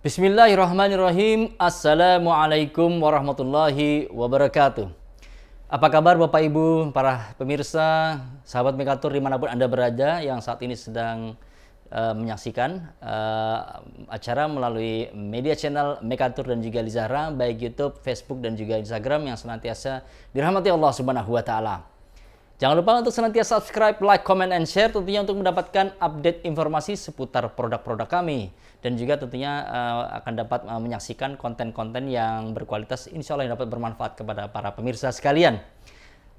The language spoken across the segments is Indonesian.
Bismillahirrahmanirrahim. Assalamualaikum warahmatullahi wabarakatuh. Apa kabar Bapak Ibu, para pemirsa, sahabat Mekatur dimanapun Anda berada yang saat ini sedang menyaksikan acara melalui media channel Mekatur dan juga Lizahra, baik YouTube, Facebook dan juga Instagram yang senantiasa dirahmati Allah Subhanahu wa Ta'ala. Jangan lupa untuk senantiasa subscribe, like, comment, and share tentunya untuk mendapatkan update informasi seputar produk-produk kami. Dan juga tentunya akan dapat menyaksikan konten-konten yang berkualitas, insya Allah yang dapat bermanfaat kepada para pemirsa sekalian.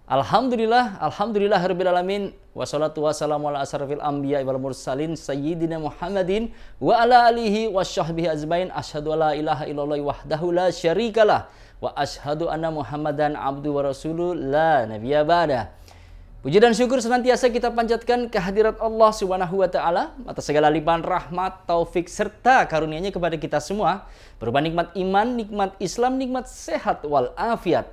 Alhamdulillahirrabbilalamin. Wassalatu wassalamu ala asrafil anbiya wal mursalin sayyidina Muhammadin wa ala alihi wa sahbihi ajmain. Asyhadu alla ilaha illallah wahdahu la syarikalah wa asyhadu anna Muhammadan abdu wa rasuluh la nabiyya ba'dah. Puji dan syukur senantiasa kita panjatkan kehadirat Allah Subhanahu wa Ta'ala atas segala limpahan rahmat, taufik serta karunia-Nya kepada kita semua, berupa nikmat iman, nikmat Islam, nikmat sehat wal afiat.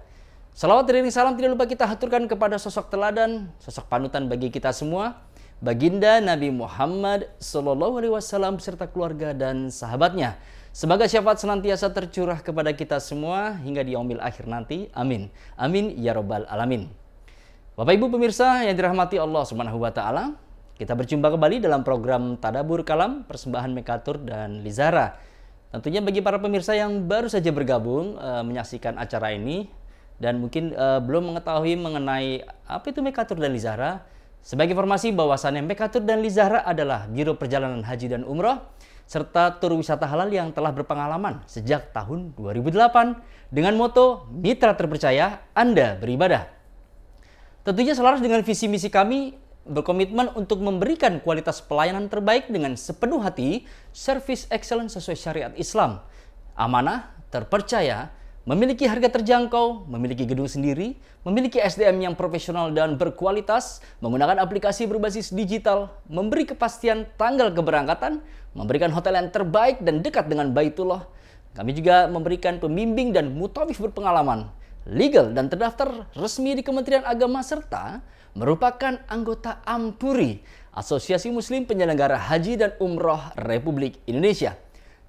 Salawat dan salam tidak lupa kita haturkan kepada sosok teladan, sosok panutan bagi kita semua, baginda Nabi Muhammad sallallahu alaihi wasallam serta keluarga dan sahabatnya. Semoga syafaat senantiasa tercurah kepada kita semua hingga di yaumil akhir nanti. Amin. Amin ya rabbal alamin. Bapak Ibu pemirsa yang dirahmati Allah Subhanahu wa Ta'ala, kita berjumpa kembali dalam program Tadabbur Kalam persembahan Mekatur dan Lizahra. Tentunya bagi para pemirsa yang baru saja bergabung menyaksikan acara ini dan mungkin belum mengetahui mengenai apa itu Mekatur dan Lizahra, sebagai informasi bahwasannya Mekatur dan Lizahra adalah Biro Perjalanan Haji dan Umroh serta tur wisata halal yang telah berpengalaman sejak tahun 2008 dengan moto Mitra Terpercaya Anda Beribadah. Tentunya selaras dengan visi misi kami berkomitmen untuk memberikan kualitas pelayanan terbaik dengan sepenuh hati, service excellence sesuai syariat Islam, amanah, terpercaya, memiliki harga terjangkau, memiliki gedung sendiri, memiliki SDM yang profesional dan berkualitas, menggunakan aplikasi berbasis digital, memberi kepastian tanggal keberangkatan, memberikan hotel yang terbaik dan dekat dengan Baitullah. Kami juga memberikan pembimbing dan mutawif berpengalaman, legal dan terdaftar resmi di Kementerian Agama serta merupakan anggota AMPURI, Asosiasi Muslim Penyelenggara Haji dan Umroh Republik Indonesia.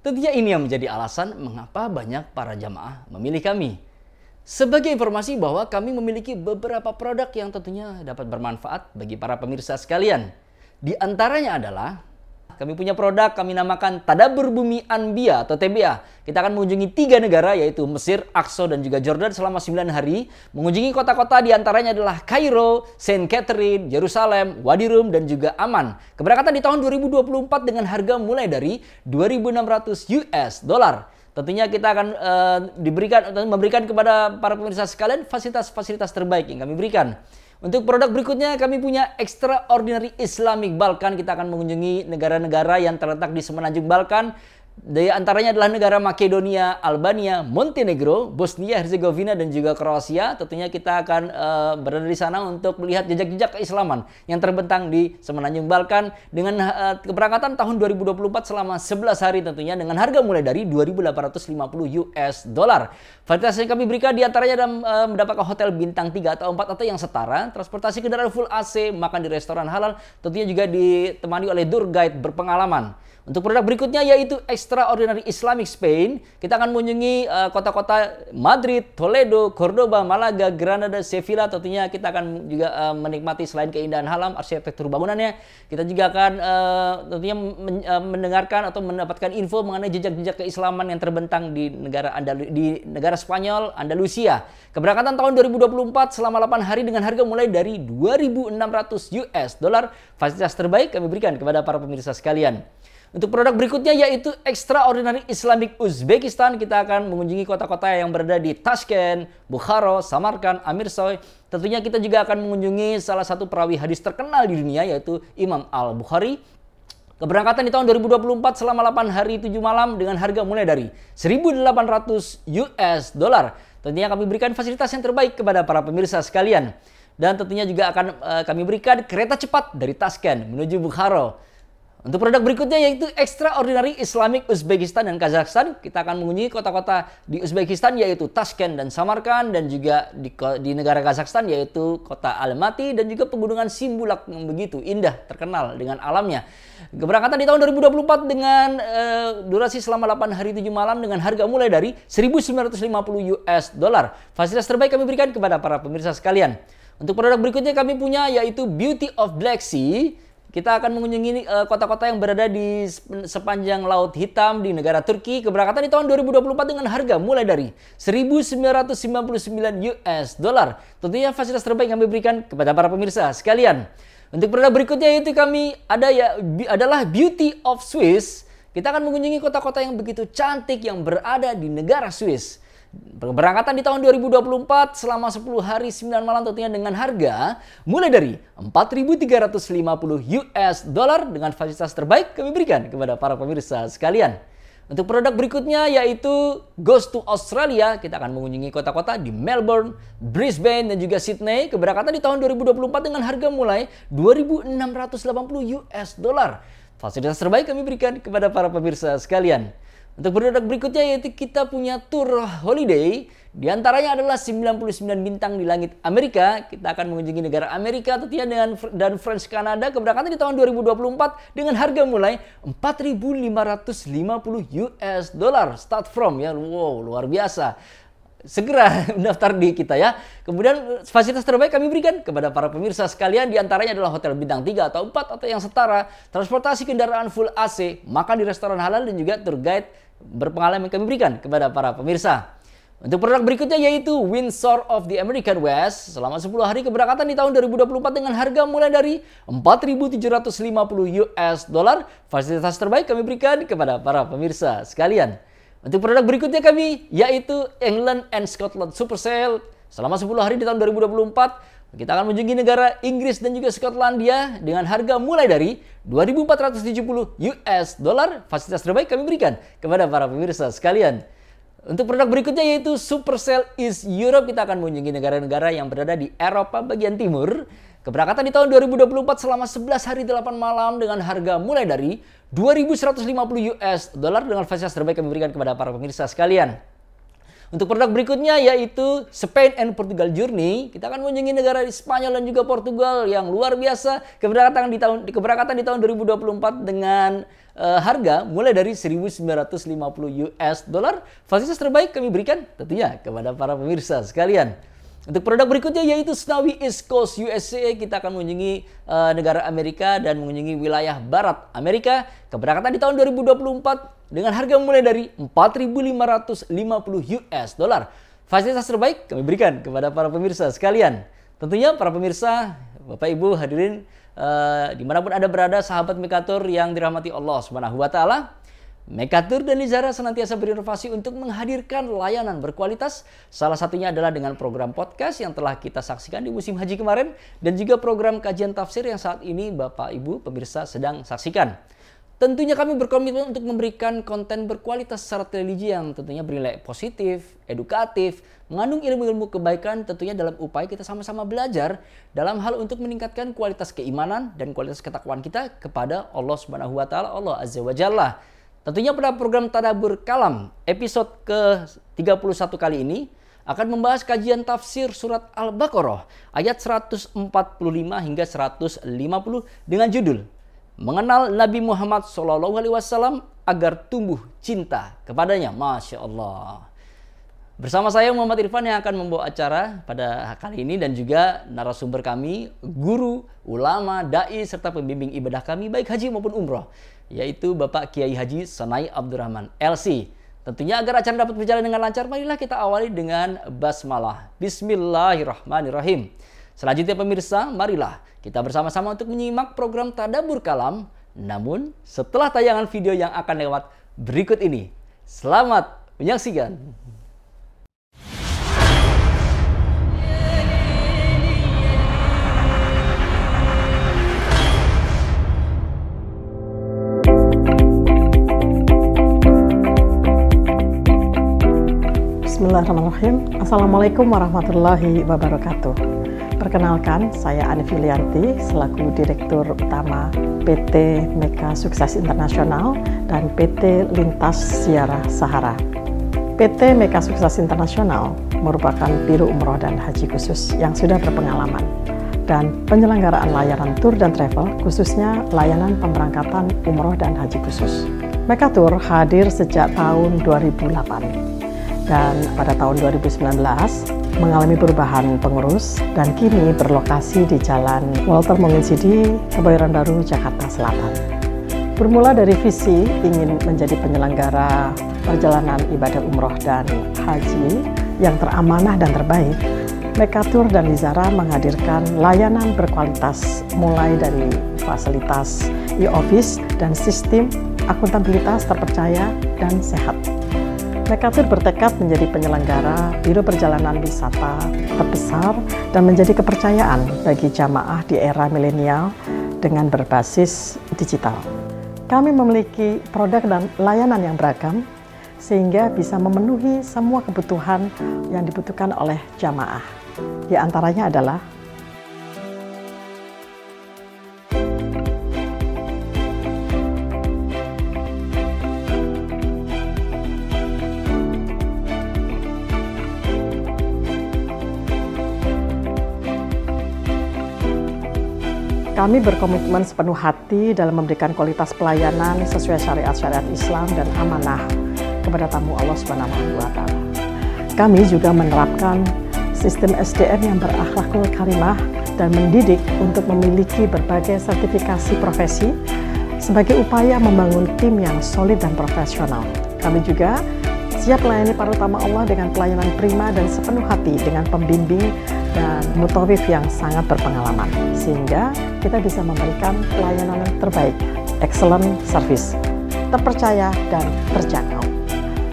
Tentunya ini yang menjadi alasan mengapa banyak para jamaah memilih kami. Sebagai informasi bahwa kami memiliki beberapa produk yang tentunya dapat bermanfaat bagi para pemirsa sekalian. Di antaranya adalah kami punya produk kami namakan Tadabbur Bumi Anbiya atau TBA. Kita akan mengunjungi 3 negara yaitu Mesir, Aqsa dan juga Jordan selama 9 hari. Mengunjungi kota-kota diantaranya adalah Kairo, Saint Catherine, Yerusalem, Wadi Rum dan juga Amman. Keberangkatan di tahun 2024 dengan harga mulai dari 2.600 US dollar. Tentunya kita akan memberikan kepada para pemirsa sekalian fasilitas-fasilitas terbaik yang kami berikan. Untuk produk berikutnya kami punya Extraordinary Islamic Balkan. Kita akan mengunjungi negara-negara yang terletak di semenanjung Balkan. Di antaranya adalah negara Makedonia, Albania, Montenegro, Bosnia, Herzegovina dan juga Kroasia. Tentunya kita akan berada di sana untuk melihat jejak-jejak keislaman yang terbentang di semenanjung Balkan dengan keberangkatan tahun 2024 selama 11 hari tentunya dengan harga mulai dari 2.850 US dollar. Fasilitas yang kami berikan diantaranya adalah mendapatkan hotel bintang 3 atau 4 atau yang setara, transportasi kendaraan full AC, makan di restoran halal, tentunya juga ditemani oleh tour guide berpengalaman. Untuk produk berikutnya yaitu Extraordinary Islamic Spain. Kita akan mengunjungi kota-kota Madrid, Toledo, Cordoba, Malaga, Granada, Sevilla. Tentunya kita akan juga menikmati selain keindahan alam, arsitektur bangunannya. Kita juga akan tentunya mendengarkan atau mendapatkan info mengenai jejak-jejak keislaman yang terbentang di negara Spanyol, Andalusia. Keberangkatan tahun 2024 selama 8 hari dengan harga mulai dari 2.600 US dollar. Fasilitas terbaik kami berikan kepada para pemirsa sekalian. Untuk produk berikutnya yaitu Extraordinary Islamic Uzbekistan. Kita akan mengunjungi kota-kota yang berada di Tashkent, Bukhara, Samarkand, Amirsoy. Tentunya kita juga akan mengunjungi salah satu perawi hadis terkenal di dunia yaitu Imam Al-Bukhari. Keberangkatan di tahun 2024 selama 8 hari 7 malam dengan harga mulai dari 1.800 US dollar. Tentunya kami berikan fasilitas yang terbaik kepada para pemirsa sekalian. Dan tentunya juga akan kami berikan kereta cepat dari Tashkent menuju Bukhara. Untuk produk berikutnya yaitu Extraordinary Islamic Uzbekistan dan Kazakhstan. Kita akan mengunjungi kota-kota di Uzbekistan yaitu Tashkent dan Samarkand, dan juga di negara Kazakhstan yaitu kota Almaty dan juga pegunungan Simbulak yang begitu indah terkenal dengan alamnya. Keberangkatan di tahun 2024 dengan durasi selama 8 hari 7 malam dengan harga mulai dari $1.950. Fasilitas terbaik kami berikan kepada para pemirsa sekalian. Untuk produk berikutnya kami punya yaitu Beauty of Black Sea. Kita akan mengunjungi kota-kota yang berada di sepanjang Laut Hitam di negara Turki. Keberangkatan di tahun 2024 dengan harga mulai dari $1.999. Tentunya fasilitas terbaik yang kami berikan kepada para pemirsa sekalian. Untuk produk berikutnya yaitu kami adalah Beauty of Swiss. Kita akan mengunjungi kota-kota yang begitu cantik yang berada di negara Swiss. Berangkatan di tahun 2024 selama 10 hari 9 malam tentunya dengan harga mulai dari $4.350 dengan fasilitas terbaik kami berikan kepada para pemirsa sekalian. Untuk produk berikutnya yaitu Goes to Australia. Kita akan mengunjungi kota-kota di Melbourne, Brisbane dan juga Sydney. Keberangkatan di tahun 2024 dengan harga mulai $2.680. Fasilitas terbaik kami berikan kepada para pemirsa sekalian. Untuk produk berikutnya yaitu kita punya tour holiday. Di antaranya adalah 99 bintang di langit Amerika. Kita akan mengunjungi negara Amerika tentunya dan French Canada. Keberangkatan di tahun 2024 dengan harga mulai $4.550. Start from ya. Wow, luar biasa. Segera mendaftar di kita ya. Kemudian fasilitas terbaik kami berikan kepada para pemirsa sekalian. Di antaranya adalah hotel bintang 3 atau 4 atau yang setara, transportasi kendaraan full AC, makan di restoran halal dan juga tour guide berpengalaman kami berikan kepada para pemirsa. Untuk produk berikutnya yaitu Windsor of the American West. Selama 10 hari keberangkatan di tahun 2024 dengan harga mulai dari $4.750. Fasilitas terbaik kami berikan kepada para pemirsa sekalian. Untuk produk berikutnya kami yaitu England and Scotland Super Sale. Selama 10 hari di tahun 2024 kita akan mengunjungi negara Inggris dan juga Skotlandia dengan harga mulai dari $2.470. Fasilitas terbaik kami berikan kepada para pemirsa sekalian. Untuk produk berikutnya yaitu Supercell East Europe. Kita akan mengunjungi negara-negara yang berada di Eropa bagian timur. Keberangkatan di tahun 2024 selama 11 hari 8 malam dengan harga mulai dari $2.150 dengan fasilitas terbaik kami berikan kepada para pemirsa sekalian. Untuk produk berikutnya yaitu Spain and Portugal Journey. Kita akan mengunjungi negara di Spanyol dan juga Portugal yang luar biasa. Keberangkatan di tahun 2024 dengan harga mulai dari $1.950. Fasilitas terbaik kami berikan tentunya kepada para pemirsa sekalian. Untuk produk berikutnya yaitu Snowy East Coast USA. Kita akan mengunjungi negara Amerika dan mengunjungi wilayah barat Amerika. Keberangkatan di tahun 2024 dengan harga mulai dari $4.550. Fasilitas terbaik kami berikan kepada para pemirsa sekalian. Tentunya para pemirsa, Bapak Ibu hadirin dimanapun Anda berada, sahabat Mekatur yang dirahmati Allah Subhanahu wa Ta'ala. Mekatur dan Nizara senantiasa berinovasi untuk menghadirkan layanan berkualitas. Salah satunya adalah dengan program podcast yang telah kita saksikan di musim haji kemarin dan juga program kajian tafsir yang saat ini Bapak Ibu pemirsa sedang saksikan. Tentunya kami berkomitmen untuk memberikan konten berkualitas secara religi yang tentunya bernilai positif, edukatif, mengandung ilmu-ilmu kebaikan tentunya dalam upaya kita sama-sama belajar dalam hal untuk meningkatkan kualitas keimanan dan kualitas ketakwaan kita kepada Allah Subhanahu wa Ta'ala, Allah Azza wa Jalla. Tentunya pada program Tadabbur Kalam episode ke-31 kali ini akan membahas kajian tafsir surat Al-Baqarah ayat 145 hingga 150 dengan judul Mengenal Nabi Muhammad SAW agar tumbuh cinta kepadanya. Masya Allah. Bersama saya Muhammad Irfan yang akan membawa acara pada kali ini dan juga narasumber kami, guru, ulama, dai serta pembimbing ibadah kami baik haji maupun umroh, yaitu Bapak Kiai Haji Sonai Abdurrahman LC. Tentunya agar acara dapat berjalan dengan lancar, marilah kita awali dengan basmalah. Bismillahirrahmanirrahim. Selanjutnya pemirsa, marilah kita bersama-sama untuk menyimak program Tadabbur Kalam. Namun setelah tayangan video yang akan lewat berikut ini. Selamat menyaksikan. Bismillahirrahmanirrahim. Assalamualaikum warahmatullahi wabarakatuh. Perkenalkan, saya Ani Filianti selaku Direktur Utama PT Mega Sukses Internasional dan PT Lintas Ziarah Sahara. PT Mega Sukses Internasional merupakan biro umroh dan haji khusus yang sudah berpengalaman dan penyelenggaraan layanan tur dan travel, khususnya layanan pemberangkatan umroh dan haji khusus. Mega Tour hadir sejak tahun 2008 dan pada tahun 2019 mengalami perubahan pengurus dan kini berlokasi di Jalan Walter Monginsidi, Kebayoran Baru, Jakarta Selatan. Bermula dari visi ingin menjadi penyelenggara perjalanan ibadah umroh dan haji yang teramanah dan terbaik, Mega Tour dan Lizara menghadirkan layanan berkualitas mulai dari fasilitas e-office dan sistem akuntabilitas terpercaya dan sehat. Mega Tour bertekad menjadi penyelenggara biro perjalanan wisata terbesar dan menjadi kepercayaan bagi jamaah di era milenial dengan berbasis digital. Kami memiliki produk dan layanan yang beragam sehingga bisa memenuhi semua kebutuhan yang dibutuhkan oleh jamaah. Di antaranya adalah kami berkomitmen sepenuh hati dalam memberikan kualitas pelayanan sesuai syariat-syariat Islam dan amanah kepada tamu Allah Subhanahu wa Ta'ala. Kami juga menerapkan sistem SDM yang berakhlakul karimah dan mendidik untuk memiliki berbagai sertifikasi profesi sebagai upaya membangun tim yang solid dan profesional. Kami juga siap melayani para tamu Allah dengan pelayanan prima dan sepenuh hati dengan pembimbing dan mutawif yang sangat berpengalaman, sehingga kita bisa memberikan pelayanan yang terbaik, excellent service, terpercaya dan terjangkau.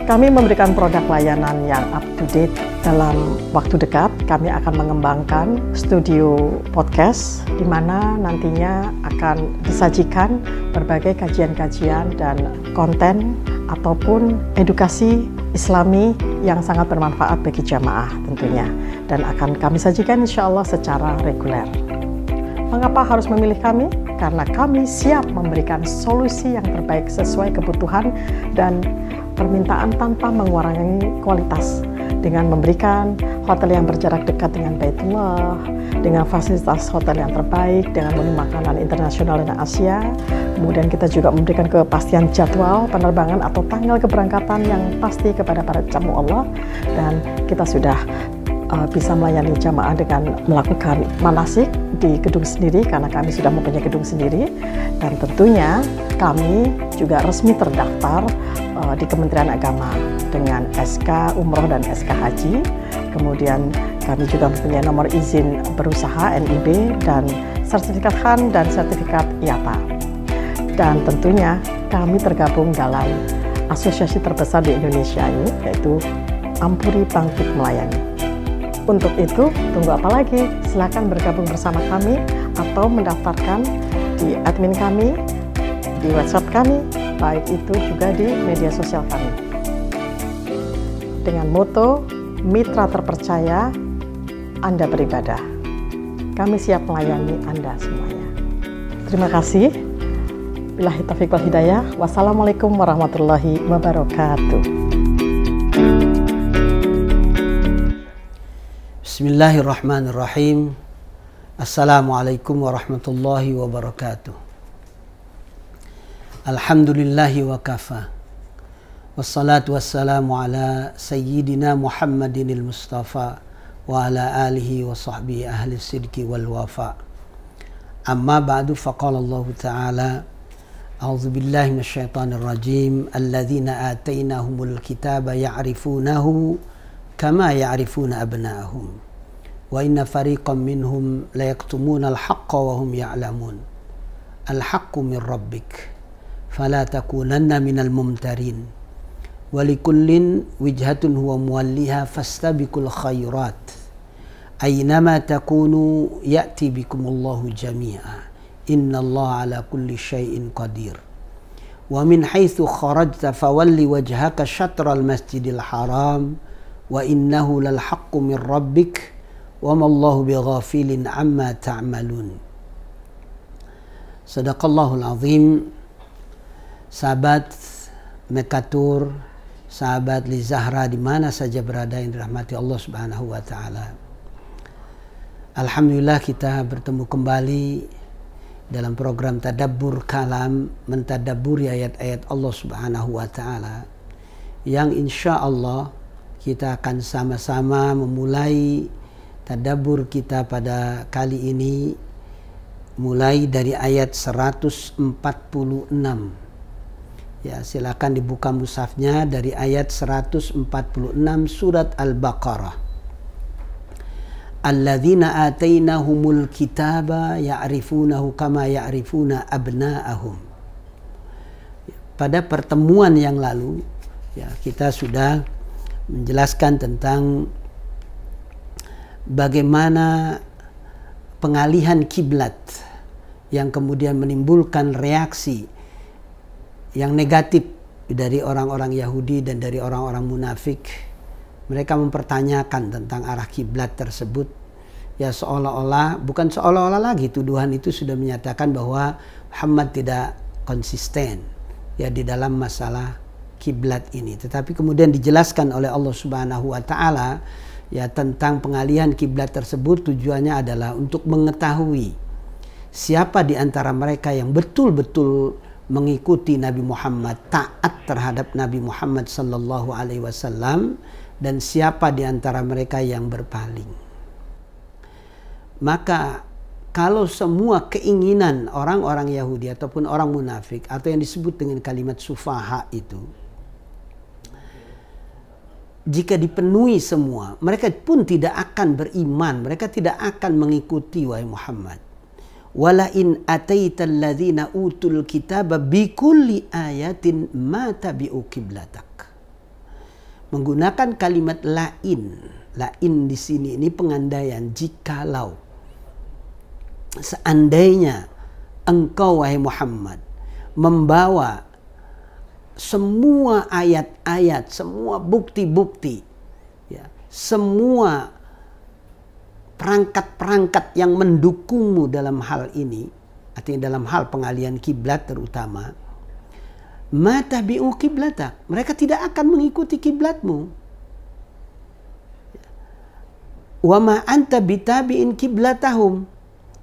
Kami memberikan produk layanan yang up to date. Dalam waktu dekat, kami akan mengembangkan studio podcast, di mana nantinya akan disajikan berbagai kajian-kajian dan konten ataupun edukasi Islami yang sangat bermanfaat bagi jamaah tentunya, dan akan kami sajikan insya Allah secara reguler. Mengapa harus memilih kami? Karena kami siap memberikan solusi yang terbaik sesuai kebutuhan dan permintaan tanpa mengurangi kualitas, dengan memberikan hotel yang berjarak dekat dengan Baitullah, dengan fasilitas hotel yang terbaik, dengan menu makanan internasional dan Asia. Kemudian kita juga memberikan kepastian jadwal penerbangan atau tanggal keberangkatan yang pasti kepada para tamu Allah, dan kita sudah bisa melayani jamaah dengan melakukan manasik di gedung sendiri karena kami sudah mempunyai gedung sendiri, dan tentunya kami juga resmi terdaftar di Kementerian Agama dengan SK Umroh dan SK Haji. Kemudian kami juga mempunyai nomor izin berusaha NIB dan sertifikat HAN dan sertifikat IATA. Dan tentunya kami tergabung dalam asosiasi terbesar di Indonesia ini, yaitu Ampuri Bangkit Melayani. Untuk itu, tunggu apa lagi? Silakan bergabung bersama kami atau mendaftarkan di admin kami, di WhatsApp kami, baik itu juga di media sosial kami. Dengan moto, mitra terpercaya, Anda beribadah. Kami siap melayani Anda semuanya. Terima kasih. Billahi taufiq wal hidayah. Wassalamualaikum warahmatullahi wabarakatuh. Bismillahirrahmanirrahim. Assalamualaikum warahmatullahi wabarakatuh. Alhamdulillahi wa kafa. Wassalatu wassalamu ala sayyidina Muhammadinil Mustafa wa ala alihi wa sahbihi ahli sidki wal wafa. Amma ba'du, faqala Allah Ta'ala, a'udzu billahi minasyaitonir rajim, alladzina atainahumul kitaba ya'rifunahu kama ya'rifuna abna'ahum wa inna fariqan minhum la yaktumuna al-haqqa wa hum ya'lamun. Al-haqqu min rabbik fala takunanna minal mumtarin wa likullin wijhatun huwa muwalliha fastabiqul khairat aynama takunu ya'ti bikumullahu jami'a innallaha ala kulli syai'in qadir. Wa min haitsu kharajta fawalli wajhaka syatral masjidil haram wa innahu lal haqqu min rabbik wa mallahu bighafilin amma ta'malun. Sadaqallahul azim. Sahabat Mekatur, sahabat Li Zahra di mana saja berada yang dirahmati Allah Subhanahu wa taala. Alhamdulillah kita bertemu kembali dalam program Tadabbur Kalam, mentadabburi ayat-ayat Allah Subhanahu wa taala yang insya Allah kita akan sama-sama memulai tadabbur kita pada kali ini mulai dari ayat 146. Ya, silakan dibuka mushafnya dari ayat 146 surat Al-Baqarah. Alladzina atainahumul kitaba ya'rifunahu kama ya'rifuna abna'ahum. Pada pertemuan yang lalu ya, kita sudah menjelaskan tentang bagaimana pengalihan kiblat yang kemudian menimbulkan reaksi yang negatif dari orang-orang Yahudi dan dari orang-orang munafik. Mereka mempertanyakan tentang arah kiblat tersebut. Ya seolah-olah, bukan seolah-olah lagi, tuduhan itu sudah menyatakan bahwa Muhammad tidak konsisten ya di dalam masalah kiblat ini. Tetapi kemudian dijelaskan oleh Allah Subhanahu wa taala ya tentang pengalihan kiblat tersebut tujuannya adalah untuk mengetahui siapa di antara mereka yang betul-betul mengikuti Nabi Muhammad, taat terhadap Nabi Muhammad sallallahu alaihi wasallam, dan siapa di antara mereka yang berpaling. Maka kalau semua keinginan orang-orang Yahudi ataupun orang munafik atau yang disebut dengan kalimat sufaha itu jika dipenuhi semua, mereka pun tidak akan beriman, mereka tidak akan mengikuti wahai Muhammad. Wala in ataital ladzina utul kitaba bikulli ayatin ma tabi'u qiblatak. Menggunakan kalimat lain. Lain di sini ini pengandaian, jikalau seandainya engkau wahai Muhammad membawa semua ayat-ayat, semua bukti-bukti ya, semua perangkat-perangkat yang mendukungmu dalam hal ini, artinya dalam hal pengalihan kiblat terutama, mata bi'u kiblatak, mereka tidak akan mengikuti kiblatmu. Wa ma anta bitabi'in kiblatahum,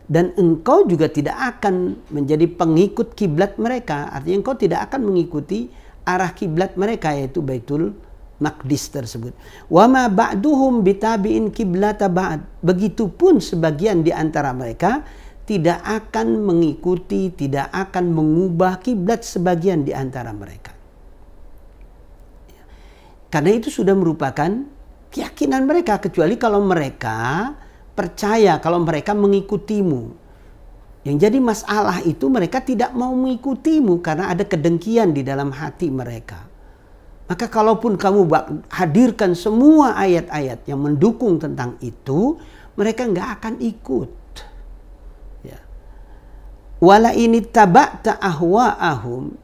dan engkau juga tidak akan menjadi pengikut kiblat mereka, artinya engkau tidak akan mengikuti arah kiblat mereka yaitu Baitul Maqdis tersebut. Wa ma ba'duhum bitabi'in kiblata ba'd. Begitupun sebagian di antara mereka tidak akan mengikuti, tidak akan mengubah kiblat sebagian di antara mereka. Karena itu sudah merupakan keyakinan mereka, kecuali kalau mereka percaya, kalau mereka mengikutimu. Yang jadi masalah itu mereka tidak mau mengikutimu karena ada kedengkian di dalam hati mereka. Maka kalaupun kamu hadirkan semua ayat-ayat yang mendukung tentang itu, mereka nggak akan ikut. Ya. Wala ini taba'ta ahwa'ahum,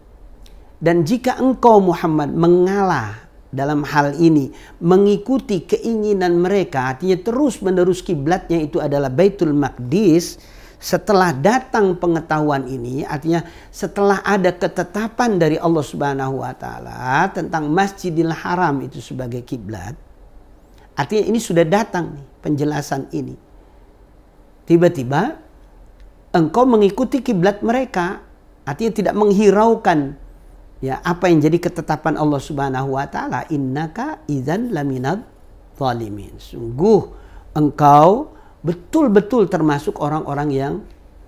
dan jika engkau Muhammad mengalah dalam hal ini, mengikuti keinginan mereka, artinya terus menerus kiblatnya itu adalah Baitul Maqdis. Setelah datang pengetahuan ini, artinya setelah ada ketetapan dari Allah Subhanahu wa taala tentang Masjidil Haram itu sebagai kiblat, artinya ini sudah datang nih penjelasan ini. Tiba-tiba engkau mengikuti kiblat mereka, artinya tidak menghiraukan ya apa yang jadi ketetapan Allah Subhanahu wa taala, innaka idzan laminadz zalimin. Sungguh engkau betul-betul termasuk orang-orang yang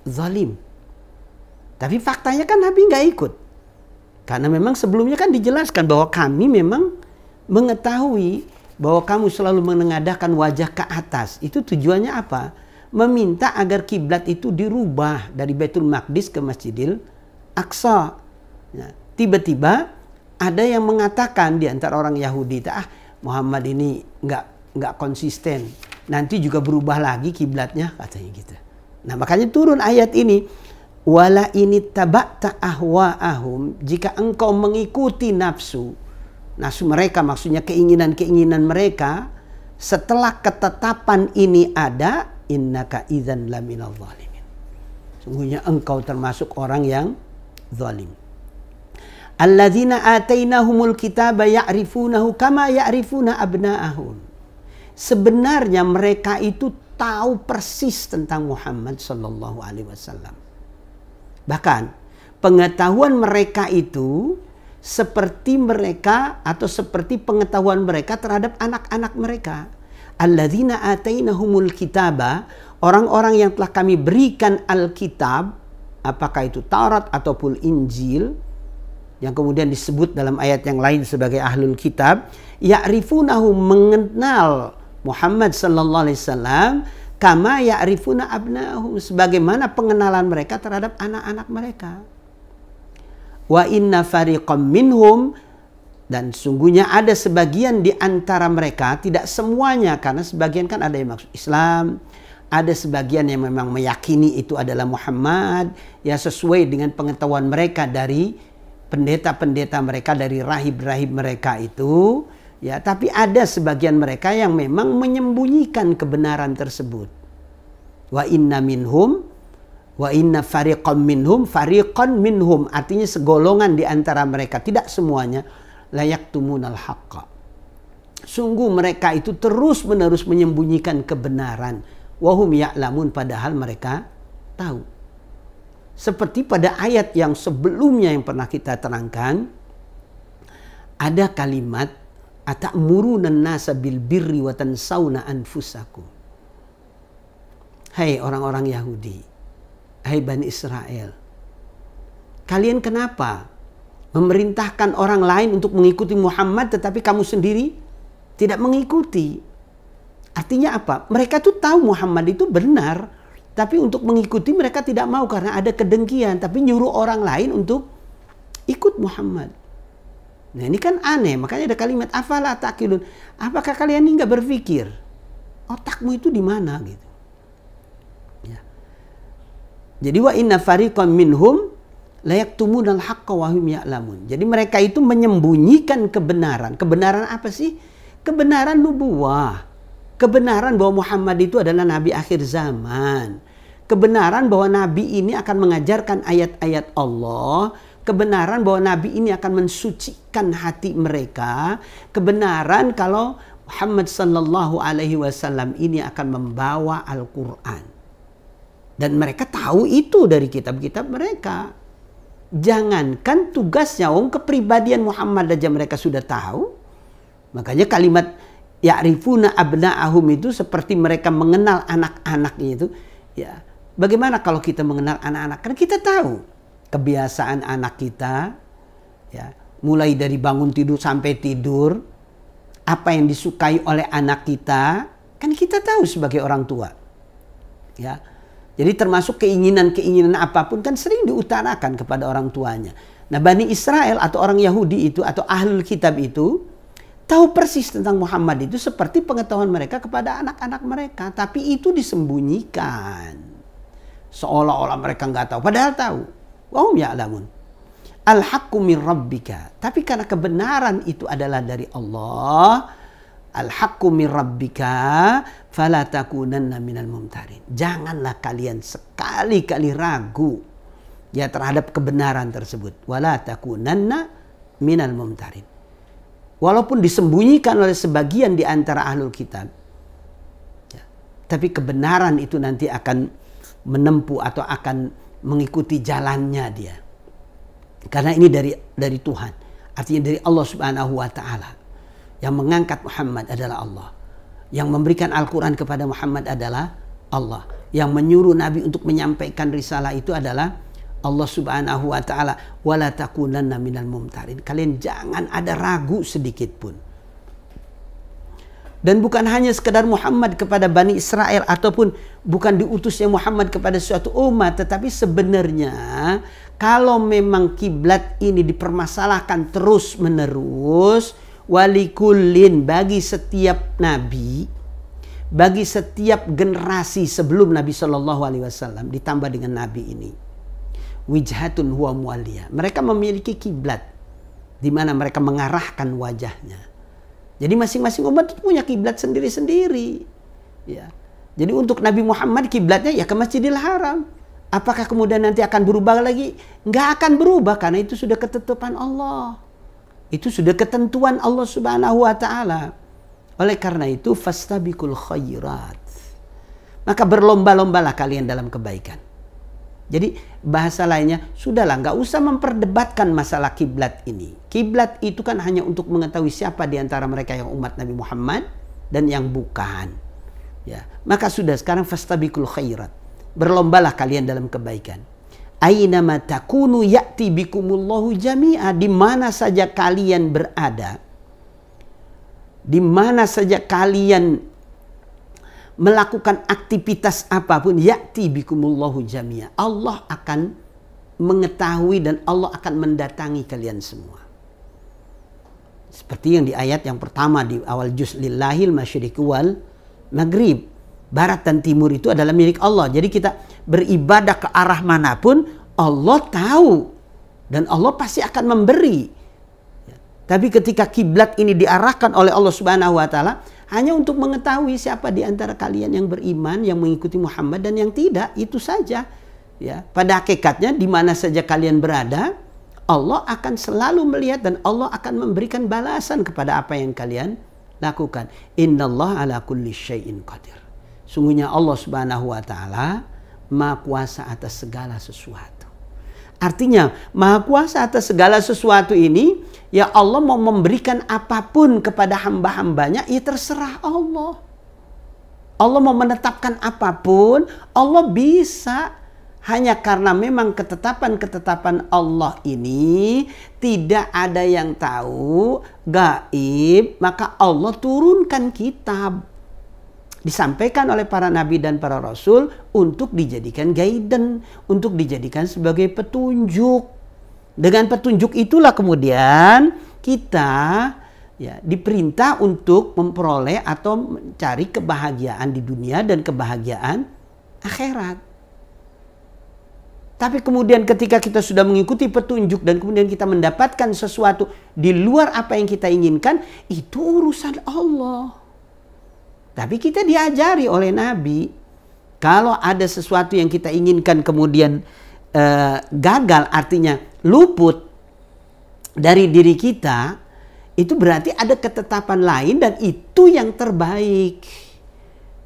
zalim. Tapi faktanya kan Nabi nggak ikut. Karena memang sebelumnya kan dijelaskan bahwa kami memang mengetahui bahwa kamu selalu menengadahkan wajah ke atas. Itu tujuannya apa? Meminta agar kiblat itu dirubah dari Baitul Maqdis ke Masjidil Aqsa. Nah, tiba-tiba ada yang mengatakan di antara orang Yahudi, Muhammad ini nggak konsisten. Nanti juga berubah lagi kiblatnya, katanya gitu. Nah makanya turun ayat ini, wala ini taba'ta ahwa'ahum, jika engkau mengikuti nafsu mereka, maksudnya keinginan-keinginan mereka, setelah ketetapan ini ada, innaka idzan laminal zalimin. Sungguhnya engkau termasuk orang yang zalim. Alladzina atainahumul kitaba ya'rifunahu kama ya'rifuna abna'ahum. Sebenarnya mereka itu tahu persis tentang Muhammad sallallahu alaihi wasallam. Bahkan pengetahuan mereka itu seperti mereka atau seperti pengetahuan mereka terhadap anak-anak mereka. Alladzina atainahumul kitaba, orang-orang yang telah kami berikan Alkitab, apakah itu Taurat ataupun Injil, yang kemudian disebut dalam ayat yang lain sebagai ahlul kitab, ya'rifunahu, mengenal Muhammad sallallahu alaihi wasallam kama ya'rifuna abna'ahum, sebagaimana pengenalan mereka terhadap anak-anak mereka. Wa inna fariqam minhum, dan sungguhnya ada sebagian di antara mereka, tidak semuanya karena sebagian kan ada yang maksud Islam, ada sebagian yang memang meyakini itu adalah Muhammad, ya sesuai dengan pengetahuan mereka dari pendeta-pendeta mereka, dari rahib-rahib mereka itu, ya, tapi ada sebagian mereka yang memang menyembunyikan kebenaran tersebut. Wa inna minhum, wa inna fariqan minhum, artinya segolongan di antara mereka, tidak semuanya, layaktumunal haqqa. Sungguh mereka itu terus-menerus menyembunyikan kebenaran. Wahum ya'lamun, padahal mereka tahu. Seperti pada ayat yang sebelumnya yang pernah kita terangkan, ada kalimat ata'muruna an-nasa bil birri wa tansawna anfusakum. Hai orang-orang Yahudi, hai Bani Israel, kalian kenapa memerintahkan orang lain untuk mengikuti Muhammad tetapi kamu sendiri tidak mengikuti? Artinya apa? Mereka tuh tahu Muhammad itu benar, tapi untuk mengikuti mereka tidak mau karena ada kedengkian, tapi nyuruh orang lain untuk ikut Muhammad. Nah ini kan aneh, makanya ada kalimat afala taqilun. Apakah kalian ini nggak berpikir? Otakmu itu di mana gitu? Ya. Jadi wa inna fariqan minhum la yaktumunal haqqa wa hum ya'lamun. Jadi mereka itu menyembunyikan kebenaran. Kebenaran apa sih? Kebenaran nubuwah. Kebenaran bahwa Muhammad itu adalah nabi akhir zaman. Kebenaran bahwa nabi ini akan mengajarkan ayat-ayat Allah. Kebenaran bahwa nabi ini akan mensucikan hati mereka. Kebenaran kalau Muhammad sallallahu alaihi wasallam ini akan membawa Al-Quran. Dan mereka tahu itu dari kitab-kitab mereka. Jangankan tugasnya, kepribadian Muhammad aja mereka sudah tahu. Makanya kalimat ya'rifuna abna'ahum itu seperti mereka mengenal anak-anaknya itu. Ya, bagaimana kalau kita mengenal anak-anak? Karena kita tahu kebiasaan anak kita, ya, mulai dari bangun tidur sampai tidur, apa yang disukai oleh anak kita, kan kita tahu sebagai orang tua. Ya, jadi termasuk keinginan-keinginan apapun kan sering diutarakan kepada orang tuanya. Nah, Bani Israel atau orang Yahudi itu atau ahlul kitab itu tahu persis tentang Muhammad itu seperti pengetahuan mereka kepada anak-anak mereka. Tapi itu disembunyikan. Seolah-olah mereka nggak tahu. Padahal tahu. Wahum ya'lamun. Al-haqqu min rabbika. Tapi karena kebenaran itu adalah dari Allah. Al-haqqu min rabbika. Fala takunanna minal mumtarin. Janganlah kalian sekali-kali ragu ya terhadap kebenaran tersebut. Wala takunanna minal mumtarin. Walaupun disembunyikan oleh sebagian di antara ahlul kitab, ya, tapi kebenaran itu nanti akan menempuh atau akan mengikuti jalannya dia. Karena ini dari Tuhan. Artinya dari Allah subhanahu wa ta'ala. Yang mengangkat Muhammad adalah Allah. Yang memberikan Al-Quran kepada Muhammad adalah Allah. Yang menyuruh Nabi untuk menyampaikan risalah itu adalah Allah subhanahu wa ta'ala. Wala takunanna minal mumtarin. Kalian jangan ada ragu sedikit pun. Dan bukan hanya sekedar Muhammad kepada Bani Israel. Ataupun bukan diutusnya Muhammad kepada suatu umat. Tetapi sebenarnya kalau memang kiblat ini dipermasalahkan terus menerus. Walikullin, bagi setiap nabi, bagi setiap generasi sebelum Nabi SAW ditambah dengan nabi ini, wijhatun huwa muwalliya. Mereka memiliki kiblat di mana mereka mengarahkan wajahnya. Jadi masing-masing umat itu punya kiblat sendiri-sendiri. Ya. Jadi untuk Nabi Muhammad kiblatnya ya ke Masjidil Haram. Apakah kemudian nanti akan berubah lagi? Nggak akan berubah karena itu sudah ketetapan Allah. Itu sudah ketentuan Allah Subhanahu wa taala. Oleh karena itu fastabiqul khairat. Maka berlomba-lombalah kalian dalam kebaikan. Jadi bahasa lainnya, sudahlah nggak usah memperdebatkan masalah kiblat ini. Kiblat itu kan hanya untuk mengetahui siapa di antara mereka yang umat Nabi Muhammad dan yang bukan. Ya, maka sudah sekarang fastabiqul khairat. Berlombalah kalian dalam kebaikan. Aina ma takunu ya'ti bikumullahu jami'a. Di mana saja kalian berada, di mana saja kalian melakukan aktivitas apapun, ya'ti bikumullahu jami'a. Allah akan mengetahui dan Allah akan mendatangi kalian semua. Seperti yang di ayat yang pertama di awal juz, lillahil masyriqi wal maghrib. Barat dan timur itu adalah milik Allah. Jadi kita beribadah ke arah manapun, Allah tahu. Dan Allah pasti akan memberi. Tapi ketika kiblat ini diarahkan oleh Allah Subhanahu wa taala hanya untuk mengetahui siapa di antara kalian yang beriman, yang mengikuti Muhammad dan yang tidak, itu saja. Ya, pada hakikatnya di mana saja kalian berada, Allah akan selalu melihat dan Allah akan memberikan balasan kepada apa yang kalian lakukan. Innallaha ala kulli syai'in qadir. Sungguhnya Allah Subhanahu wa taala Maha Kuasa atas segala sesuatu. Artinya, Maha Kuasa atas segala sesuatu ini, ya Allah mau memberikan apapun kepada hamba-hambanya, ya terserah Allah. Allah mau menetapkan apapun, Allah bisa. Hanya karena memang ketetapan-ketetapan Allah ini tidak ada yang tahu, gaib, maka Allah turunkan kitab. Disampaikan oleh para nabi dan para rasul untuk dijadikan guidance, untuk dijadikan sebagai petunjuk. Dengan petunjuk itulah kemudian kita ya diperintah untuk memperoleh atau mencari kebahagiaan di dunia dan kebahagiaan akhirat. Tapi kemudian ketika kita sudah mengikuti petunjuk dan kemudian kita mendapatkan sesuatu di luar apa yang kita inginkan, itu urusan Allah. Tapi kita diajari oleh Nabi, kalau ada sesuatu yang kita inginkan kemudian gagal, artinya luput dari diri kita, itu berarti ada ketetapan lain dan itu yang terbaik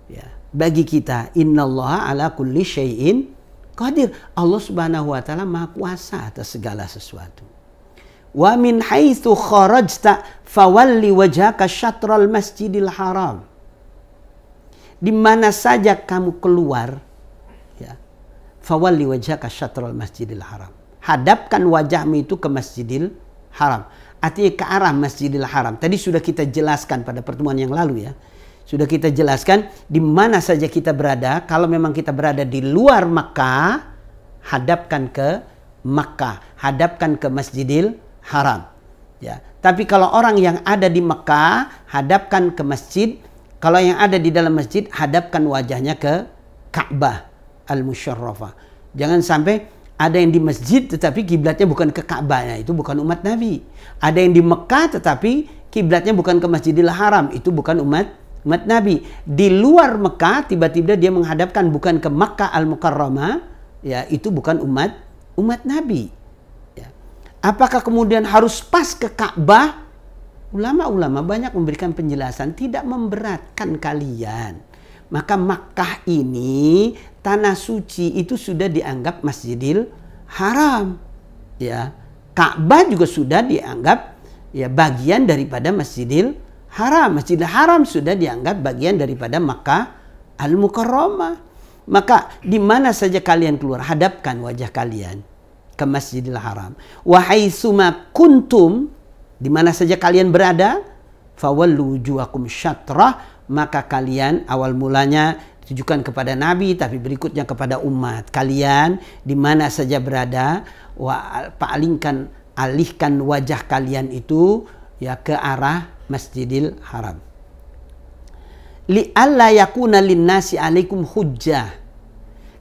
ya, bagi kita. Innallaha ala kulli syai'in qadir. Allah Subhanahu wa taala Maha Kuasa atas segala sesuatu. Wa min haitsu kharajta fawalli wajhaka syatral masjidil haram. Di mana saja kamu keluar, ya, fawalli wajhaka syatral masjidil haram. Hadapkan wajahmu itu ke Masjidil Haram. Artinya ke arah Masjidil Haram. Tadi sudah kita jelaskan pada pertemuan yang lalu ya. Sudah kita jelaskan di mana saja kita berada. Kalau memang kita berada di luar Makkah, hadapkan ke Makkah, hadapkan ke Masjidil Haram. Ya. Tapi kalau orang yang ada di Makkah, hadapkan ke masjid. Kalau yang ada di dalam masjid, hadapkan wajahnya ke Ka'bah al-Musyarrafah. Jangan sampai ada yang di masjid tetapi kiblatnya bukan ke Ka'bah, itu bukan umat Nabi. Ada yang di Mekah tetapi kiblatnya bukan ke Masjidil Haram, itu bukan umat Nabi. Di luar Mekah tiba-tiba dia menghadapkan bukan ke Makkah al-Mukarramah, ya itu bukan umat Nabi. Ya. Apakah kemudian harus pas ke Ka'bah? Ulama-ulama banyak memberikan penjelasan, tidak memberatkan kalian. Maka Makkah ini tanah suci itu sudah dianggap Masjidil Haram. Ya, Ka'bah juga sudah dianggap ya bagian daripada Masjidil Haram. Masjidil Haram sudah dianggap bagian daripada Makkah Al-Mukarramah. Maka di mana saja kalian keluar, hadapkan wajah kalian ke Masjidil Haram. Wa haitsuma kuntum, di mana saja kalian berada, fawallu wujuhakum syatrah, maka kalian awal mulanya ditujukan kepada Nabi, tapi berikutnya kepada umat. Kalian di mana saja berada, alihkan wajah kalian itu ya ke arah Masjidil Haram. Li alla yakuna linnasi alaikum hujjah.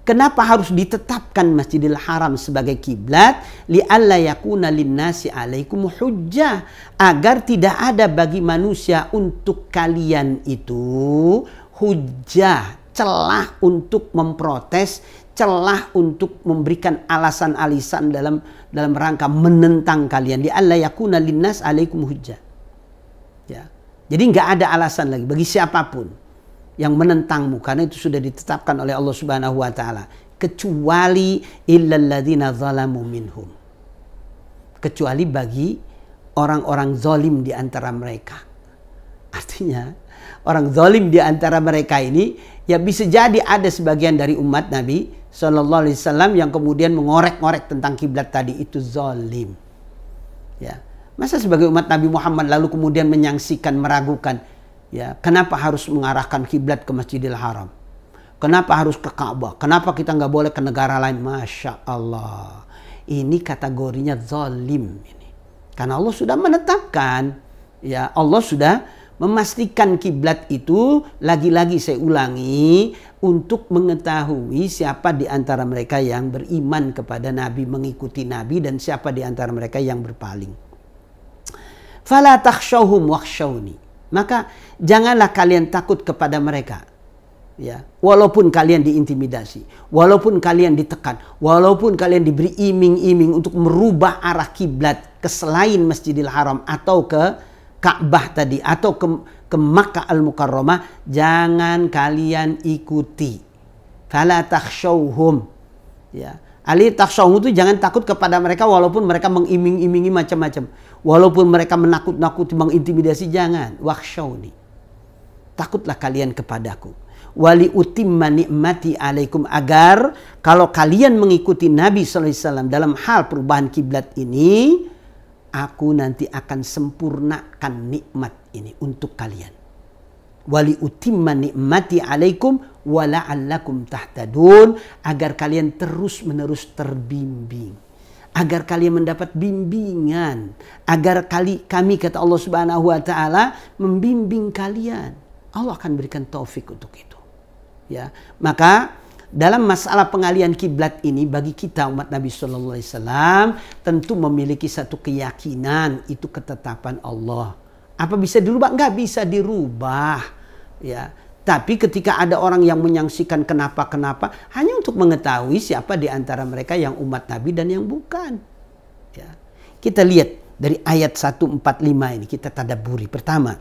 Kenapa harus ditetapkan Masjidil Haram sebagai kiblat? Li'alla yakuna linnasi 'alaikum hujjah, agar tidak ada bagi manusia untuk kalian itu hujjah, celah untuk memprotes, celah untuk memberikan alasan-alasan dalam rangka menentang kalian. Li'alla yakuna linnas 'alaikum hujjah. Ya. Jadi nggak ada alasan lagi bagi siapapun yang menentangmu, karena itu sudah ditetapkan oleh Allah Subhanahu wa taala, kecuali illal ladzina zalamu minhum, kecuali bagi orang-orang zalim di antara mereka. Artinya orang zalim di antara mereka ini ya bisa jadi ada sebagian dari umat Nabi sallallahu alaihi wasallam yang kemudian mengorek-ngorek tentang kiblat tadi, itu zalim. Ya. Masa sebagai umat Nabi Muhammad lalu kemudian menyaksikan, meragukan, ya, kenapa harus mengarahkan kiblat ke Masjidil Haram? Kenapa harus ke Ka'bah? Kenapa kita nggak boleh ke negara lain? Masya Allah, ini kategorinya zalim ini. Karena Allah sudah menetapkan, ya, Allah sudah memastikan kiblat itu, lagi-lagi saya ulangi, untuk mengetahui siapa di antara mereka yang beriman kepada Nabi, mengikuti Nabi, dan siapa di antara mereka yang berpaling. Fala takhshawhum wakhshawni. Maka janganlah kalian takut kepada mereka. Ya, walaupun kalian diintimidasi, walaupun kalian ditekan, walaupun kalian diberi iming-iming untuk merubah arah kiblat ke selain Masjidil Haram atau ke Ka'bah tadi atau ke Makkah Al-Mukarramah, jangan kalian ikuti. Fala takhshawhum. Ya. Ali takhshawhum itu jangan takut kepada mereka walaupun mereka mengiming-imingi macam-macam. Walaupun mereka menakut-nakuti, mengintimidasi, jangan. Wakhshawni. Takutlah kalian kepadaku. Wali utimma ni'mati alaikum, agar kalau kalian mengikuti Nabi sallallahu alaihi wasallam dalam hal perubahan kiblat ini, aku nanti akan sempurnakan nikmat ini untuk kalian. Wali utimma ni'mati alaikum wa la'allakum tahtadun, agar kalian terus-menerus terbimbing. Agar kalian mendapat bimbingan, agar kami kata Allah Subhanahu wa taala membimbing kalian. Allah akan berikan taufik untuk itu. Ya, maka dalam masalah pengalihan kiblat ini bagi kita umat Nabi sallallahu alaihi wasallam tentu memiliki satu keyakinan, itu ketetapan Allah. Apa bisa dirubah? Enggak bisa dirubah. Ya. Tapi ketika ada orang yang menyaksikan kenapa-kenapa, hanya untuk mengetahui siapa di antara mereka yang umat Nabi dan yang bukan. Ya. Kita lihat dari ayat 145 ini, kita tadabburi. Pertama,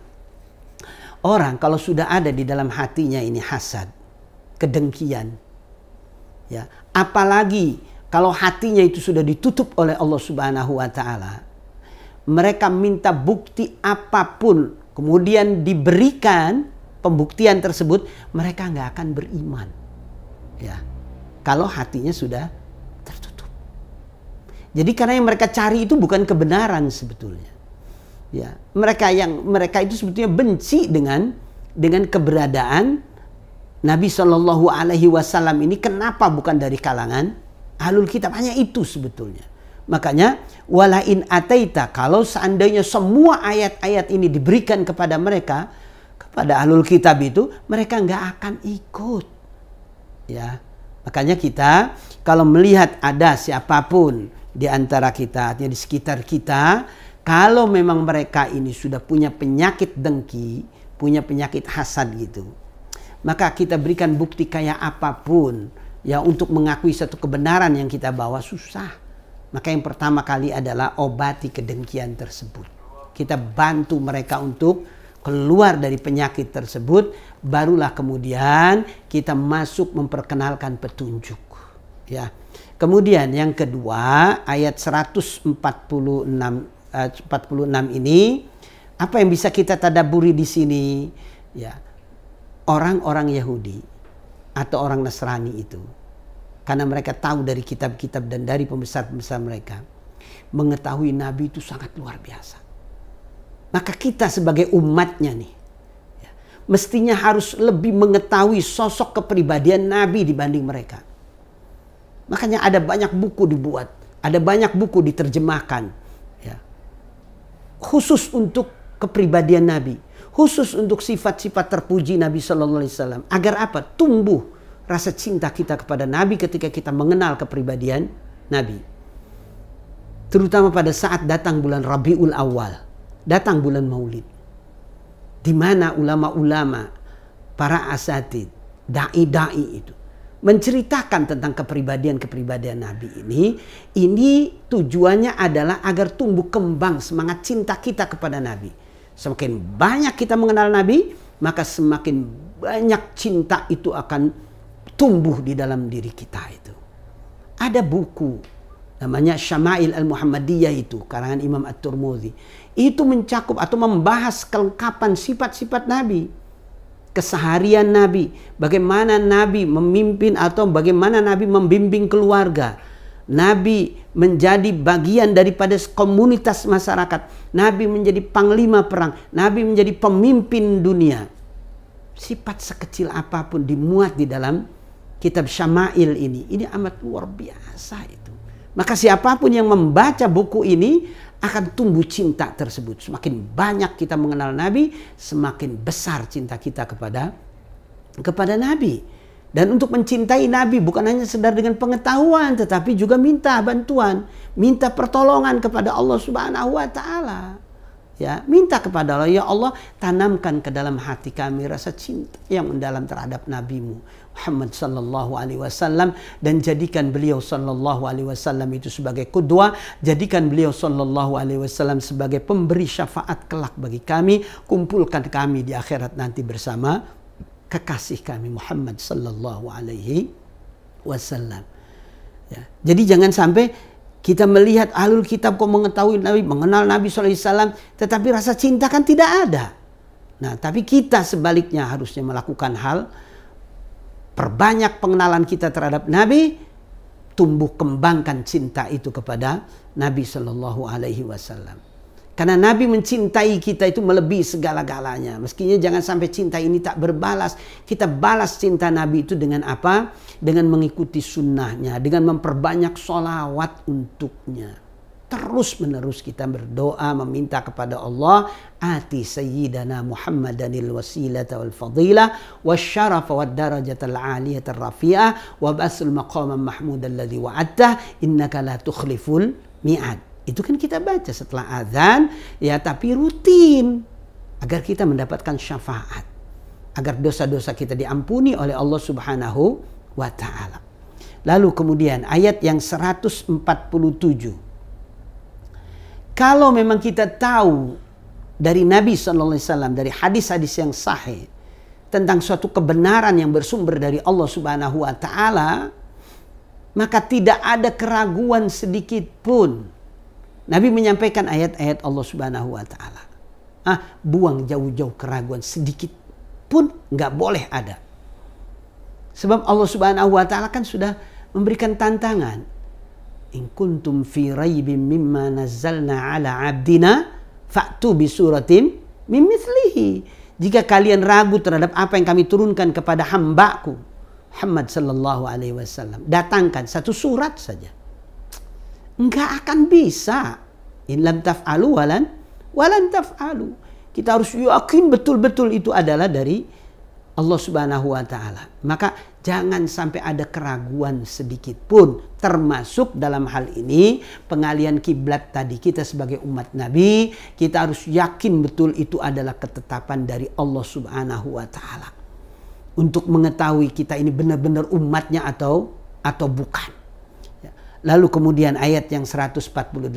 orang kalau sudah ada di dalam hatinya ini hasad, kedengkian, ya, apalagi kalau hatinya itu sudah ditutup oleh Allah Subhanahu wa taala, mereka minta bukti apapun, kemudian diberikan pembuktian tersebut, mereka nggak akan beriman, ya, kalau hatinya sudah tertutup. Jadi karena yang mereka cari itu bukan kebenaran sebetulnya, ya, mereka itu sebetulnya benci dengan keberadaan Nabi Shallallahu Alaihi Wasallam ini. Kenapa bukan dari kalangan ahlul kitab? Hanya itu sebetulnya. Makanya walain ataita, kalau seandainya semua ayat-ayat ini diberikan kepada mereka, kepada ahlul kitab itu, mereka nggak akan ikut. Ya, makanya kita kalau melihat ada siapapun di antara kita, di sekitar kita, kalau memang mereka ini sudah punya penyakit dengki, punya penyakit hasad gitu, maka kita berikan bukti kayak apapun ya untuk mengakui satu kebenaran yang kita bawa susah. Maka yang pertama kali adalah obati kedengkian tersebut. Kita bantu mereka untuk keluar dari penyakit tersebut, barulah kemudian kita masuk memperkenalkan petunjuk. Ya. Kemudian yang kedua, ayat 146 ini, apa yang bisa kita tadabburi di sini? Ya. Orang-orang Yahudi atau orang Nasrani itu, karena mereka tahu dari kitab-kitab dan dari pembesar-pembesar mereka, mengetahui Nabi itu sangat luar biasa. Maka kita sebagai umatnya nih, ya, mestinya harus lebih mengetahui sosok kepribadian Nabi dibanding mereka. Makanya ada banyak buku dibuat, ada banyak buku diterjemahkan, ya, khusus untuk kepribadian Nabi, khusus untuk sifat-sifat terpuji Nabi Sallallahu Alaihi Wasallam. Agar apa? Tumbuh rasa cinta kita kepada Nabi ketika kita mengenal kepribadian Nabi. Terutama pada saat datang bulan Rabiul Awal, datang bulan Maulid, di mana ulama-ulama, para asatid, dai-dai itu menceritakan tentang kepribadian Nabi ini tujuannya adalah agar tumbuh kembang semangat cinta kita kepada Nabi. Semakin banyak kita mengenal Nabi, maka semakin banyak cinta itu akan tumbuh di dalam diri kita itu. Ada buku namanya Syama'il Al-Muhammadiyah itu, karangan Imam At-Tirmidzi. Itu mencakup atau membahas kelengkapan sifat-sifat Nabi. Keseharian Nabi, bagaimana Nabi memimpin atau bagaimana Nabi membimbing keluarga. Nabi menjadi bagian daripada komunitas masyarakat. Nabi menjadi panglima perang. Nabi menjadi pemimpin dunia. Sifat sekecil apapun dimuat di dalam kitab Syama'il ini. Ini amat luar biasa itu. Maka siapapun yang membaca buku ini akan tumbuh cinta tersebut. Semakin banyak kita mengenal Nabi, semakin besar cinta kita kepada Nabi. Dan untuk mencintai Nabi bukan hanya sekedar dengan pengetahuan, tetapi juga minta bantuan, minta pertolongan kepada Allah Subhanahu wa taala. Ya, minta kepada Allah, ya Allah, tanamkan ke dalam hati kami rasa cinta yang mendalam terhadap Nabi-Mu Muhammad sallallahu alaihi wasallam, dan jadikan beliau sallallahu alaihi wasallam itu sebagai qudwah, jadikan beliau sallallahu alaihi wasallam sebagai pemberi syafaat kelak bagi kami, kumpulkan kami di akhirat nanti bersama kekasih kami Muhammad sallallahu alaihi wasallam. Ya, jadi jangan sampai kita melihat ahlul kitab kok mengetahui Nabi, mengenal Nabi SAW, tetapi rasa cinta kan tidak ada. Nah, tapi kita sebaliknya harusnya melakukan hal, perbanyak pengenalan kita terhadap Nabi, tumbuh kembangkan cinta itu kepada Nabi SAW. Karena Nabi mencintai kita itu melebihi segala-galanya. Meskinya jangan sampai cinta ini tak berbalas. Kita balas cinta Nabi itu dengan apa? Dengan mengikuti sunnahnya. Dengan memperbanyak sholawat untuknya. Terus menerus kita berdoa meminta kepada Allah. Ati sayyidana Muhammadanil wasilata wal fadilah. Wasyarafa wad darajatal aliyatal rafi'ah. Wabasul maqaman mahmudan ladhi wa'attah. Innaka la tukhliful mi'ad. Itu kan kita baca setelah azan, ya, tapi rutin agar kita mendapatkan syafaat, agar dosa-dosa kita diampuni oleh Allah Subhanahu wa taala. Lalu kemudian ayat yang 147. Kalau memang kita tahu dari Nabi sallallahu alaihi wasallam, dari hadis-hadis yang sahih tentang suatu kebenaran yang bersumber dari Allah Subhanahu wa taala, maka tidak ada keraguan sedikit pun. Nabi menyampaikan ayat-ayat Allah Subhanahu wa taala. Buang jauh-jauh keraguan sedikit pun nggak boleh ada. Sebab Allah Subhanahu wa taala kan sudah memberikan tantangan. In kuntum fi raibin mimma nazzalna ala abdina fa'tu bi suratin min mithlihi. Jika kalian ragu terhadap apa yang kami turunkan kepada hambaku Muhammad sallallahu alaihi wasallam, datangkan satu surat saja. Enggak akan bisa. In lam taf'alu walan taf'alu. Kita harus yakin betul-betul itu adalah dari Allah Subhanahu wa taala. Maka jangan sampai ada keraguan sedikit pun, termasuk dalam hal ini pengalian kiblat tadi. Kita sebagai umat Nabi, kita harus yakin betul itu adalah ketetapan dari Allah Subhanahu wa taala. Untuk mengetahui kita ini benar-benar umatnya atau bukan. Lalu kemudian ayat yang 148,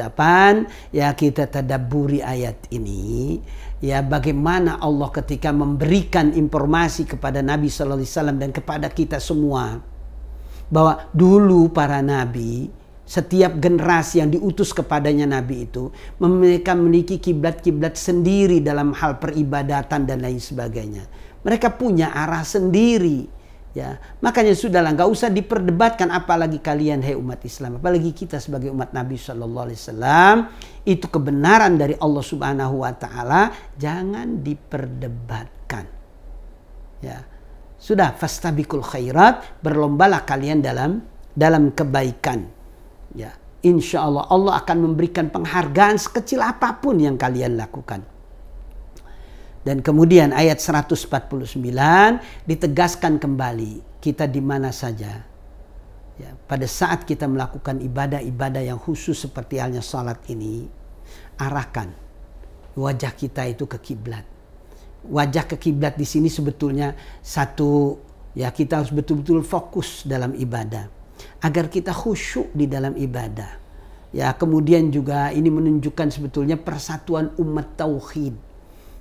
ya, kita tadabburi ayat ini, ya, bagaimana Allah ketika memberikan informasi kepada Nabi sallallahu alaihi wasallam dan kepada kita semua bahwa dulu para nabi, setiap generasi yang diutus kepadanya Nabi itu, mereka memiliki kiblat-kiblat sendiri dalam hal peribadatan dan lain sebagainya. Mereka punya arah sendiri. Ya, makanya sudahlah, nggak usah diperdebatkan, apalagi kalian, hai umat Islam, apalagi kita sebagai umat Nabi Shallallahu Alaihi Wasallam, itu kebenaran dari Allah Subhanahu Wa Taala, jangan diperdebatkan. Ya, sudah, fastabiqul khairat, berlombalah kalian dalam kebaikan. Ya, insya Allah Allah akan memberikan penghargaan sekecil apapun yang kalian lakukan. Dan kemudian ayat 149 ditegaskan kembali, kita di mana saja, ya, pada saat kita melakukan ibadah-ibadah yang khusus seperti halnya salat ini, arahkan wajah kita itu ke kiblat. Wajah ke kiblat di sini sebetulnya satu, ya, kita harus betul-betul fokus dalam ibadah agar kita khusyuk di dalam ibadah. Ya, kemudian juga ini menunjukkan sebetulnya persatuan umat tauhid.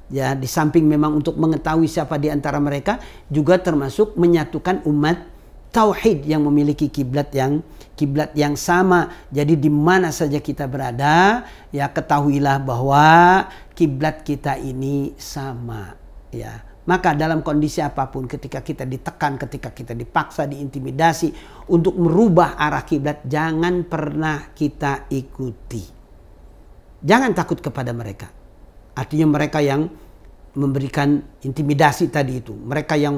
Ya, di samping memang untuk mengetahui siapa di antara mereka, juga termasuk menyatukan umat tauhid yang memiliki kiblat yang sama. Jadi di mana saja kita berada, ya ketahuilah bahwa kiblat kita ini sama, ya. Maka dalam kondisi apapun, ketika kita ditekan, ketika kita dipaksa, diintimidasi untuk merubah arah kiblat, jangan pernah kita ikuti. Jangan takut kepada mereka. Artinya mereka yang memberikan intimidasi tadi itu, mereka yang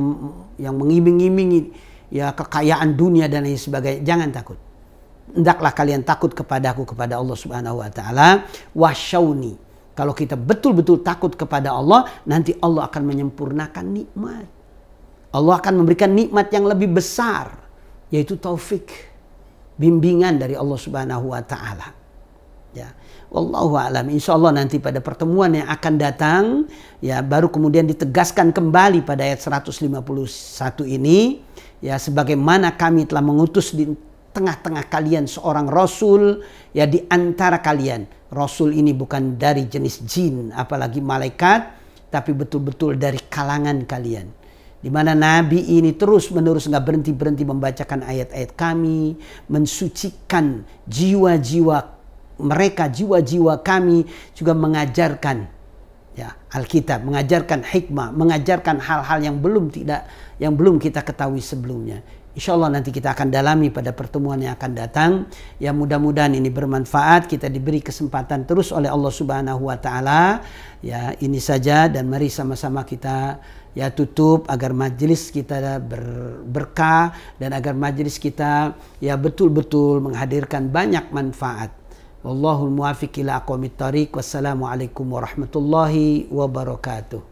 mengiming-imingi, ya, kekayaan dunia dan lain sebagainya, jangan takut. Hendaklah kalian takut kepadaku, kepada Allah Subhanahu wa taala. Wasyauni. Kalau kita betul-betul takut kepada Allah, nanti Allah akan menyempurnakan nikmat. Allah akan memberikan nikmat yang lebih besar, yaitu taufik, bimbingan dari Allah Subhanahu wa taala. Ya. Wallahu a'lam. Insyaallah nanti pada pertemuan yang akan datang, ya, baru kemudian ditegaskan kembali pada ayat 151 ini, ya, sebagaimana kami telah mengutus di tengah-tengah kalian seorang rasul, ya, di antara kalian. Rasul ini bukan dari jenis jin apalagi malaikat, tapi betul-betul dari kalangan kalian. Di mana Nabi ini terus-menerus nggak berhenti-berhenti membacakan ayat-ayat kami, mensucikan jiwa-jiwa mereka, jiwa-jiwa kami, juga mengajarkan, ya, Alkitab, mengajarkan hikmah, mengajarkan hal-hal yang belum kita ketahui sebelumnya. Insya Allah nanti kita akan dalami pada pertemuan yang akan datang. Ya, mudah-mudahan ini bermanfaat, kita diberi kesempatan terus oleh Allah Subhanahu wa taala. Ya, ini saja, dan mari sama-sama kita, ya, tutup agar majelis kita berkah dan agar majelis kita, ya, betul-betul menghadirkan banyak manfaat. Wallahul muwaffiq ila aqwamit thariq. Wassalamualaikum warahmatullahi wabarakatuh.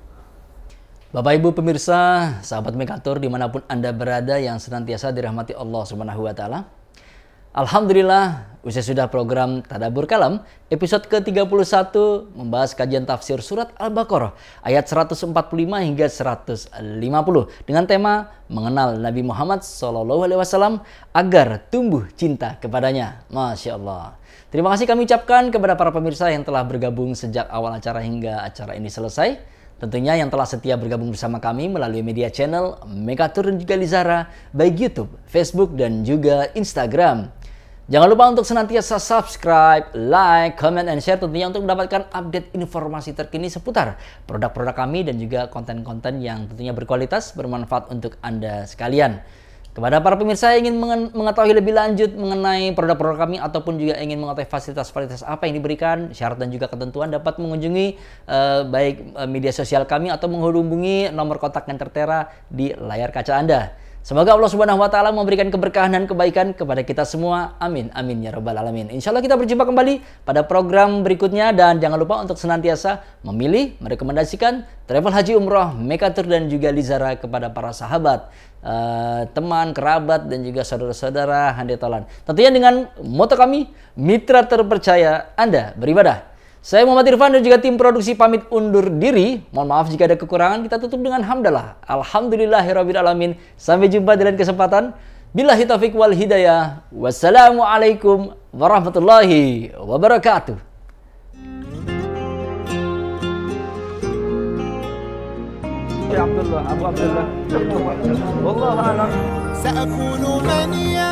Bapak Ibu pemirsa, sahabat Mekatur dimanapun Anda berada yang senantiasa dirahmati Allah Subhanahu wa taala. Alhamdulillah, usai sudah program Tadabbur Kalam episode ke-31 membahas kajian tafsir surat Al-Baqarah ayat 145 hingga 150 dengan tema mengenal Nabi Muhammad SAW agar tumbuh cinta kepadanya. Masya Allah. Terima kasih kami ucapkan kepada para pemirsa yang telah bergabung sejak awal acara hingga acara ini selesai. Tentunya yang telah setia bergabung bersama kami melalui media channel Mekatur dan juga Lizara, baik YouTube, Facebook, dan juga Instagram. Jangan lupa untuk senantiasa subscribe, like, comment, and share tentunya untuk mendapatkan update informasi terkini seputar produk-produk kami dan juga konten-konten yang tentunya berkualitas, bermanfaat untuk Anda sekalian. Kepada para pemirsa yang ingin mengetahui lebih lanjut mengenai produk-produk kami ataupun juga ingin mengetahui fasilitas-fasilitas apa yang diberikan, syarat dan juga ketentuan, dapat mengunjungi baik media sosial kami atau menghubungi nomor kontak yang tertera di layar kaca Anda. Semoga Allah Subhanahu wa taala memberikan keberkahan dan kebaikan kepada kita semua. Amin. Amin ya rabbal alamin. Insyaallah kita berjumpa kembali pada program berikutnya, dan jangan lupa untuk senantiasa memilih, merekomendasikan travel haji umroh Mekatur dan juga Lizara kepada para sahabat, teman, kerabat, dan juga saudara-saudara handetolan. Tentunya dengan moto kami, mitra terpercaya Anda beribadah. Saya Muhammad Irfan dan juga tim produksi pamit undur diri. Mohon maaf jika ada kekurangan. Kita tutup dengan hamdalah. Alhamdulillahirabbil alamin. Sampai jumpa di lain kesempatan. Billahi taufiq wal hidayah. Wassalamualaikum warahmatullahi wabarakatuh. Ya Abdullah, Abu Abdullah. Wallahu a'lam.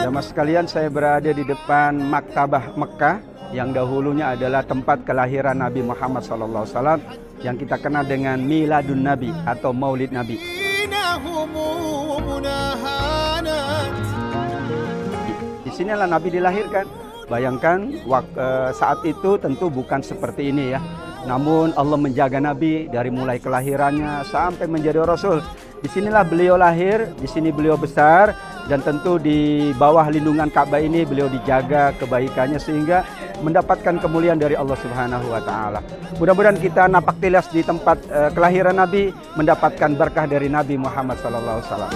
Jamaah sekalian, saya berada di depan Maktabah Mekah yang dahulunya adalah tempat kelahiran Nabi Muhammad SAW yang kita kenal dengan Miladun Nabi atau Maulid Nabi. Di sinilah Nabi dilahirkan. Bayangkan saat itu tentu bukan seperti ini ya. Namun Allah menjaga Nabi dari mulai kelahirannya sampai menjadi Rasul. Di sinilah beliau lahir, di sini beliau besar, dan tentu di bawah lindungan Ka'bah ini beliau dijaga kebaikannya sehingga mendapatkan kemuliaan dari Allah Subhanahu wa taala. Mudah-mudahan kita napak tilas di tempat kelahiran Nabi, mendapatkan berkah dari Nabi Muhammad sallallahu alaihi wasallam.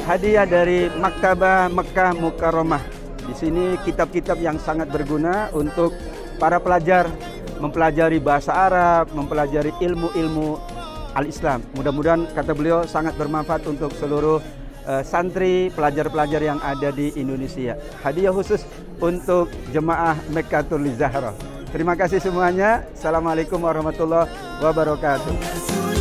Hadiah dari Maktabah Mekah Mukarramah. Di sini kitab-kitab yang sangat berguna untuk para pelajar mempelajari bahasa Arab, mempelajari ilmu-ilmu al-Islam. Mudah-mudahan, kata beliau, sangat bermanfaat untuk seluruh santri, pelajar-pelajar yang ada di Indonesia. Hadiah khusus untuk jemaah Mekkatul Zahra. Terima kasih semuanya. Assalamualaikum warahmatullahi wabarakatuh.